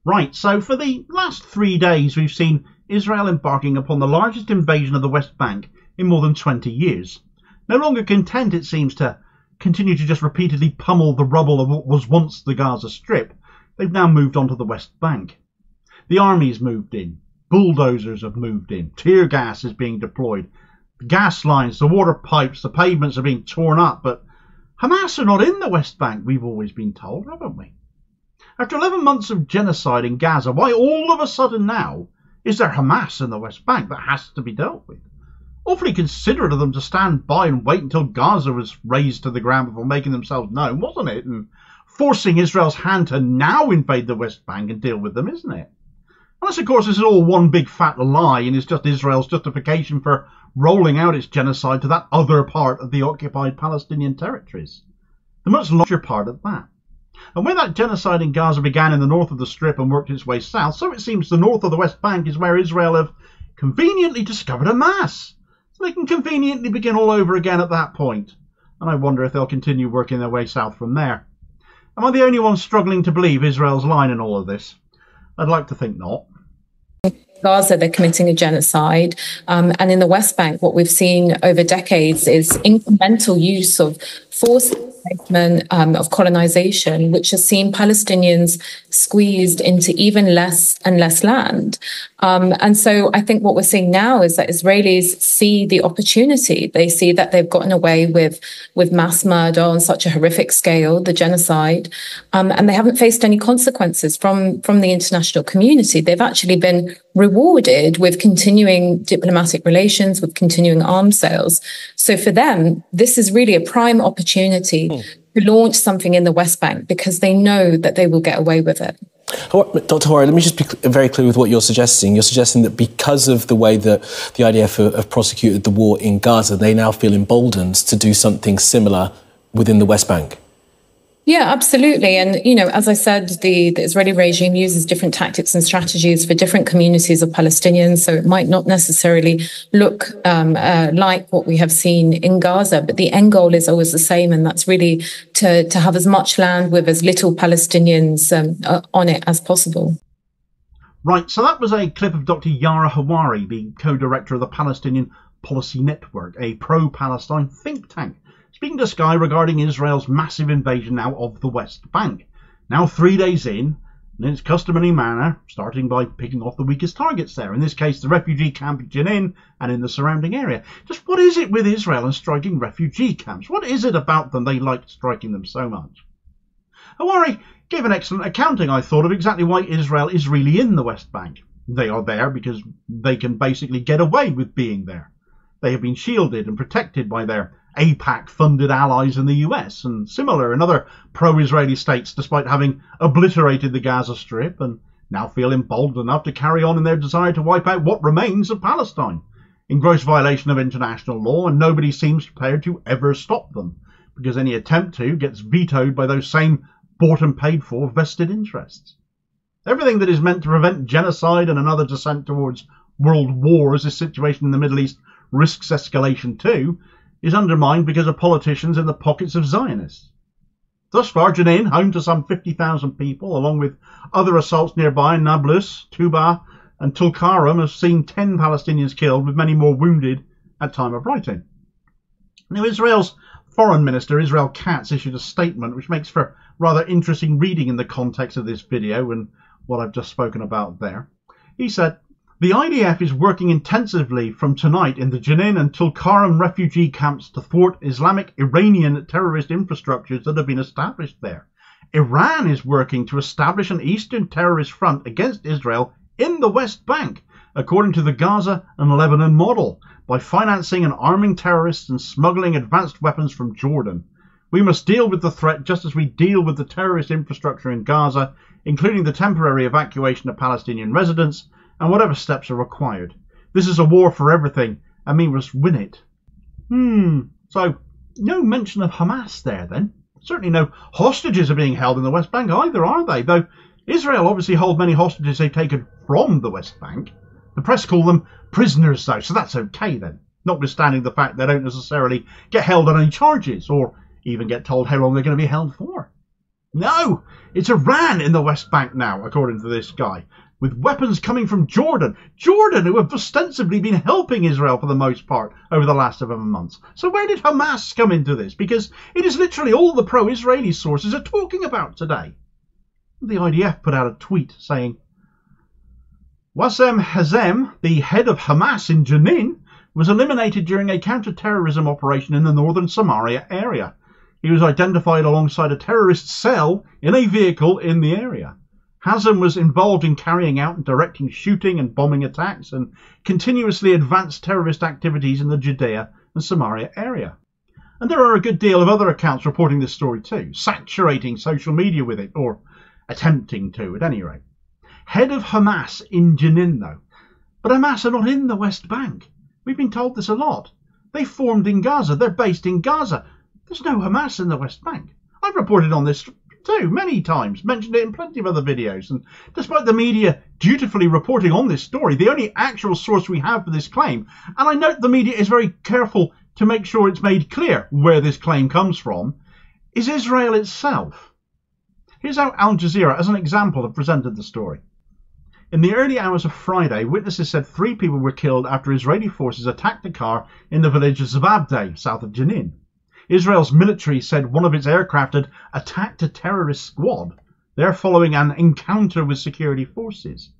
Right, so for the last 3 days we've seen Israel embarking upon the largest invasion of the West Bank in more than 20 years. No longer content, it seems, to continue to just repeatedly pummel the rubble of what was once the Gaza Strip, they've now moved on to the West Bank. The army's moved in, bulldozers have moved in, tear gas is being deployed, the gas lines, the water pipes, the pavements are being torn up, but Hamas are not in the West Bank, we've always been told, haven't we? After 11 months of genocide in Gaza, why all of a sudden now is there Hamas in the West Bank that has to be dealt with? Awfully considerate of them to stand by and wait until Gaza was razed to the ground before making themselves known, wasn't it? And forcing Israel's hand to now invade the West Bank and deal with them, isn't it? Unless, of course, this is all one big fat lie and it's just Israel's justification for rolling out its genocide to that other part of the occupied Palestinian territories. The much larger part of that. And when that genocide in Gaza began in the north of the Strip and worked its way south, so it seems the north of the West Bank is where Israel have conveniently discovered Hamas. So they can conveniently begin all over again at that point. And I wonder if they'll continue working their way south from there. Am I the only one struggling to believe Israel's line in all of this? I'd like to think not. Gaza, they're committing a genocide. And in the West Bank, what we've seen over decades is incremental use of forced displacement, of colonization, which has seen Palestinians squeezed into even less and less land. And so I think what we're seeing now is that Israelis see the opportunity. They see that they've gotten away with mass murder on such a horrific scale, the genocide, and they haven't faced any consequences from the international community. They've actually been rewarded with continuing diplomatic relations, with continuing arms sales. So for them, this is really a prime opportunity to launch something in the West Bank because they know that they will get away with it. Dr. Hawari, let me just be very clear with what you're suggesting. You're suggesting that because of the way that the IDF have prosecuted the war in Gaza, they now feel emboldened to do something similar within the West Bank. Yeah, absolutely. And, you know, as I said, the Israeli regime uses different tactics and strategies for different communities of Palestinians. So it might not necessarily look like what we have seen in Gaza, but the end goal is always the same. And that's really to have as much land with as little Palestinians on it as possible. Right, so that was a clip of Dr. Yara Hawari, the co-director of the Palestinian Policy Network, a pro-Palestine think tank, speaking to Sky regarding Israel's massive invasion now of the West Bank. Now 3 days in its customary manner, starting by picking off the weakest targets there, in this case the refugee camp at Jenin and in the surrounding area. Just what is it with Israel and striking refugee camps? What is it about them they like striking them so much? Hawari gave an excellent accounting, I thought, of exactly why Israel is really in the West Bank. They are there because they can basically get away with being there. They have been shielded and protected by their AIPAC-funded allies in the US and similar in other pro-Israeli states, despite having obliterated the Gaza Strip, and now feel emboldened enough to carry on in their desire to wipe out what remains of Palestine, in gross violation of international law, and nobody seems prepared to ever stop them, because any attempt to gets vetoed by those same bought and paid for vested interests. Everything that is meant to prevent genocide and another descent towards world war, as this situation in the Middle East risks escalation too, is undermined because of politicians in the pockets of Zionists. Thus far, Jenin, home to some 50,000 people, along with other assaults nearby, Nablus, Tuba and Tulkarem, has seen 10 Palestinians killed, with many more wounded at time of writing. Now, Israel's Foreign Minister, Israel Katz, issued a statement which makes for rather interesting reading in the context of this video and what I've just spoken about there. He said, "The IDF is working intensively from tonight in the Jenin and Tulkarem refugee camps to thwart Islamic Iranian terrorist infrastructures that have been established there. Iran is working to establish an eastern terrorist front against Israel in the West Bank, according to the Gaza and Lebanon model, by financing and arming terrorists and smuggling advanced weapons from Jordan. We must deal with the threat just as we deal with the terrorist infrastructure in Gaza, including the temporary evacuation of Palestinian residents, and whatever steps are required. This is a war for everything, and we must win it." So no mention of Hamas there then. Certainly no hostages are being held in the West Bank either, are they? Though Israel obviously hold many hostages they've taken from the West Bank. The press call them prisoners though, so that's okay then, notwithstanding the fact they don't necessarily get held on any charges or even get told how long they're going to be held for. No, it's Iran in the West Bank now, according to this guy, with weapons coming from Jordan. Jordan, who have ostensibly been helping Israel for the most part over the last 7 months. So where did Hamas come into this? Because it is literally all the pro-Israeli sources are talking about today. The IDF put out a tweet saying, Wassem Hazem, the head of Hamas in Jenin, was eliminated during a counter-terrorism operation in the northern Samaria area. He was identified alongside a terrorist cell in a vehicle in the area. Hazem was involved in carrying out and directing shooting and bombing attacks and continuously advanced terrorist activities in the Judea and Samaria area. And there are a good deal of other accounts reporting this story too, saturating social media with it, or attempting to at any rate. Head of Hamas in Jenin though. But Hamas are not in the West Bank. We've been told this a lot. They formed in Gaza. They're based in Gaza. There's no Hamas in the West Bank. I've reported on this too many times, mentioned it in plenty of other videos, and despite the media dutifully reporting on this story, the only actual source we have for this claim, and I note the media is very careful to make sure it's made clear where this claim comes from, is Israel itself. Here's how Al Jazeera, as an example, have presented the story. In the early hours of Friday, witnesses said 3 people were killed after Israeli forces attacked a car in the village of Zababdeh, south of Jenin. Israel's military said one of its aircraft had attacked a terrorist squad, there following an encounter with security forces.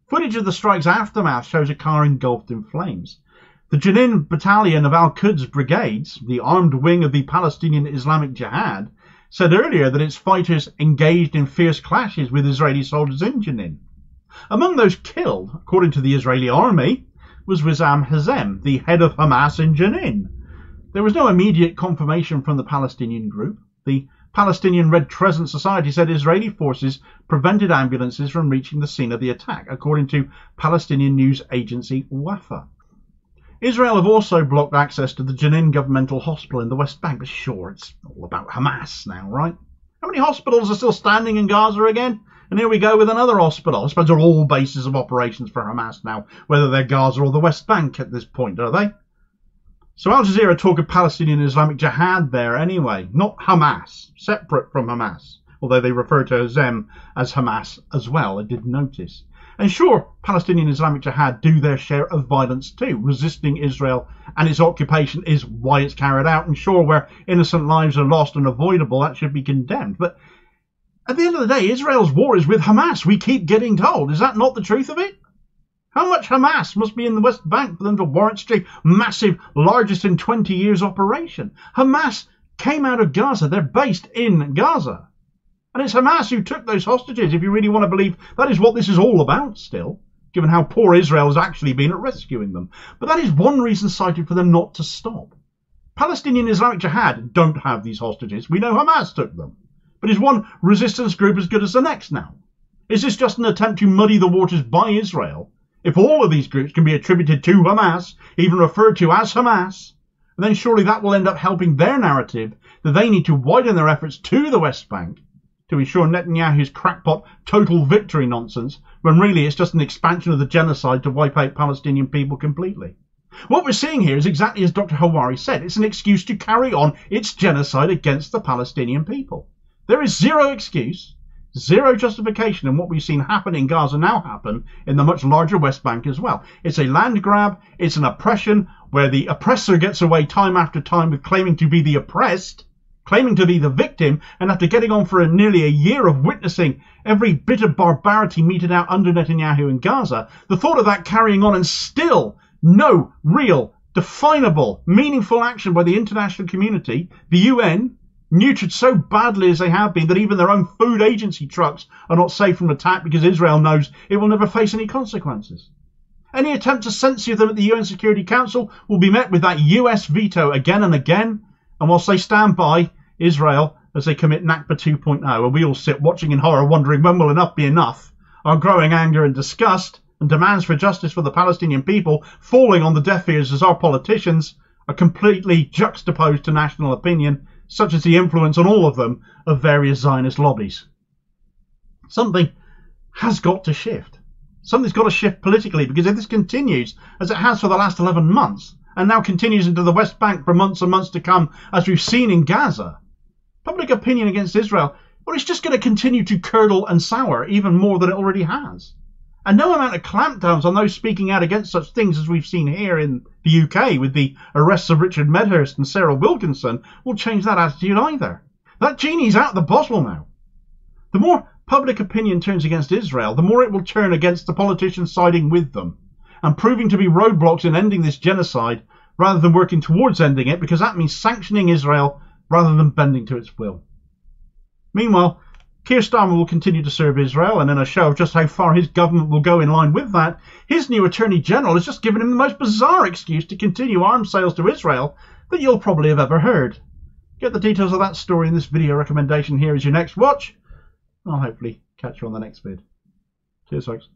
Footage of the strike's aftermath shows a car engulfed in flames. The Jenin battalion of Al-Quds brigades, the armed wing of the Palestinian Islamic Jihad, said earlier that its fighters engaged in fierce clashes with Israeli soldiers in Jenin. Among those killed, according to the Israeli army, was Wassem Hazem, the head of Hamas in Jenin. There was no immediate confirmation from the Palestinian group. The Palestinian Red Crescent Society said Israeli forces prevented ambulances from reaching the scene of the attack, according to Palestinian news agency Wafa. Israel have also blocked access to the Jenin governmental hospital in the West Bank. But sure, it's all about Hamas now, right? How many hospitals are still standing in Gaza again? And here we go with another hospital. I suppose they're all bases of operations for Hamas now, whether they're Gaza or the West Bank at this point, are they? So Al Jazeera talk of Palestinian Islamic Jihad there anyway, not Hamas, separate from Hamas, although they refer to Hazem as Hamas as well, I did notice. And sure, Palestinian Islamic Jihad do their share of violence too. Resisting Israel and its occupation is why it's carried out, and sure, where innocent lives are lost and avoidable, that should be condemned. But at the end of the day, Israel's war is with Hamas, we keep getting told. Is that not the truth of it? How much Hamas must be in the West Bank for them to warrant such a massive, largest in 20 years operation? Hamas came out of Gaza. They're based in Gaza. And it's Hamas who took those hostages, if you really want to believe that is what this is all about still, given how poor Israel has actually been at rescuing them. But that is one reason cited for them not to stop. Palestinian Islamic Jihad don't have these hostages. We know Hamas took them. But is one resistance group as good as the next now? Is this just an attempt to muddy the waters by Israel? If all of these groups can be attributed to Hamas, even referred to as Hamas, then surely that will end up helping their narrative that they need to widen their efforts to the West Bank to ensure Netanyahu's crackpot total victory nonsense, when really it's just an expansion of the genocide to wipe out Palestinian people completely. What we're seeing here is exactly as Dr. Hawari said. It's an excuse to carry on its genocide against the Palestinian people. There is zero excuse, zero justification in what we've seen happen in Gaza now happen in the much larger West Bank as well. It's a land grab, it's an oppression where the oppressor gets away time after time with claiming to be the oppressed, claiming to be the victim, and after getting on for nearly a year of witnessing every bit of barbarity meted out under Netanyahu in Gaza, the thought of that carrying on and still no real, definable, meaningful action by the international community, the UN, neutered so badly as they have been that even their own food agency trucks are not safe from attack because Israel knows it will never face any consequences. Any attempt to censure them at the UN Security Council will be met with that US veto again and again, and whilst they stand by Israel as they commit Nakba 2.0, and we all sit watching in horror wondering when will enough be enough, our growing anger and disgust and demands for justice for the Palestinian people falling on the deaf ears as our politicians are completely juxtaposed to national opinion, such as the influence on all of them of various Zionist lobbies. Something has got to shift. Something's got to shift politically, because if this continues, as it has for the last 11 months, and now continues into the West Bank for months and months to come, as we've seen in Gaza, public opinion against Israel well, it's just going to continue to curdle and sour even more than it already has. And no amount of clampdowns on those speaking out against such things as we've seen here in the UK with the arrests of Richard Medhurst and Sarah Wilkinson will change that attitude either. That genie's out of the bottle now. The more public opinion turns against Israel, the more it will turn against the politicians siding with them and proving to be roadblocks in ending this genocide rather than working towards ending it, because that means sanctioning Israel rather than bending to its will. Meanwhile, Keir Starmer will continue to serve Israel, and in a show of just how far his government will go in line with that, his new Attorney General has just given him the most bizarre excuse to continue arms sales to Israel that you'll probably have ever heard. Get the details of that story in this video recommendation here as your next watch. I'll hopefully catch you on the next vid. Cheers, folks.